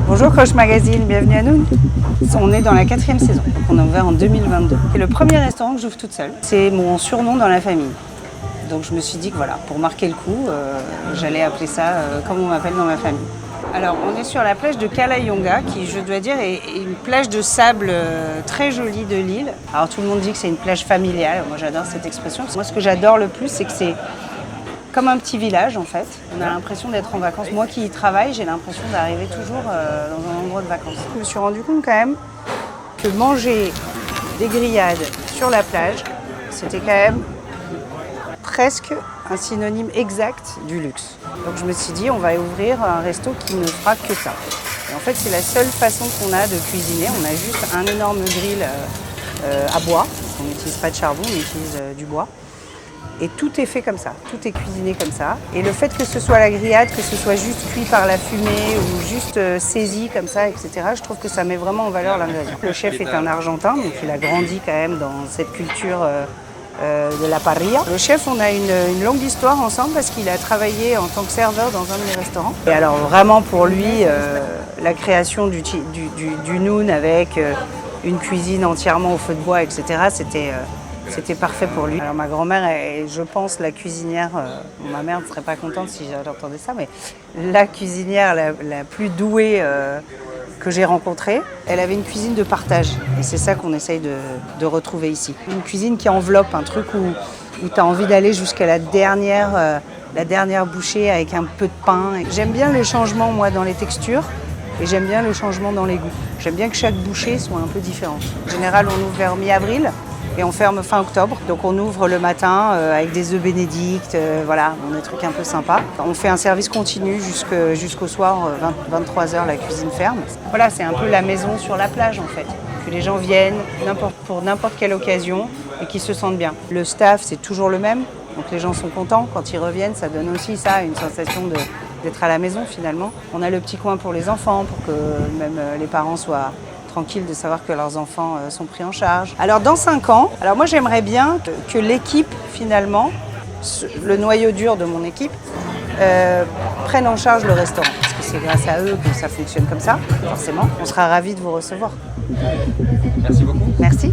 Bonjour Croche Magazine, bienvenue à nous. On est dans la 4e saison, donc on a ouvert en 2022. C'est le premier restaurant que j'ouvre toute seule. C'est mon surnom dans la famille. Donc je me suis dit que voilà, pour marquer le coup, j'allais appeler ça comme on m'appelle dans ma famille. Alors on est sur la plage de Cala-i-Onga, qui je dois dire est une plage de sable très jolie de l'île. Alors tout le monde dit que c'est une plage familiale, moi j'adore cette expression. Moi ce que j'adore le plus, c'est que c'est comme un petit village en fait. On a l'impression d'être en vacances. Moi qui y travaille, j'ai l'impression d'arriver toujours dans un endroit de vacances. Je me suis rendu compte quand même que manger des grillades sur la plage, c'était quand même presque un synonyme exact du luxe. Donc je me suis dit, on va ouvrir un resto qui ne fera que ça. Et en fait, c'est la seule façon qu'on a de cuisiner. On a juste un énorme grill à bois. On n'utilise pas de charbon, on utilise du bois. Et tout est fait comme ça, tout est cuisiné comme ça. Et le fait que ce soit la grillade, que ce soit juste cuit par la fumée ou juste saisi comme ça, etc., je trouve que ça met vraiment en valeur l'ingrédient. Le chef est un Argentin, donc il a grandi quand même dans cette culture de la parrilla. Le chef, on a une longue histoire ensemble parce qu'il a travaillé en tant que serveur dans un de mes restaurants. Et alors vraiment pour lui, la création du noun avec une cuisine entièrement au feu de bois, etc., c'était parfait pour lui. Alors ma grand-mère est, je pense, la cuisinière, ma mère ne serait pas contente si j'entendais ça, mais la cuisinière la plus douée que j'ai rencontrée. Elle avait une cuisine de partage et c'est ça qu'on essaye de retrouver ici. Une cuisine qui enveloppe, un truc où tu as envie d'aller jusqu'à la dernière bouchée avec un peu de pain. J'aime bien le changement, moi, dans les textures. Et j'aime bien le changement dans les goûts. J'aime bien que chaque bouchée soit un peu différente. En général, on ouvre vers mi-avril. Et on ferme fin octobre, donc on ouvre le matin avec des œufs bénédicts, voilà, des trucs un peu sympas. On fait un service continu jusqu'au soir, 23h, la cuisine ferme. Voilà, c'est un peu la maison sur la plage en fait, que les gens viennent pour n'importe quelle occasion et qu'ils se sentent bien. Le staff, c'est toujours le même, donc les gens sont contents. Quand ils reviennent, ça donne aussi ça, une sensation d'être à la maison finalement. On a le petit coin pour les enfants, pour que même les parents soient tranquilles de savoir que leurs enfants sont pris en charge. Alors dans 5 ans, alors moi j'aimerais bien que l'équipe finalement, le noyau dur de mon équipe, prenne en charge le restaurant. Parce que c'est grâce à eux que ça fonctionne comme ça, forcément. On sera ravis de vous recevoir. Merci beaucoup. Merci.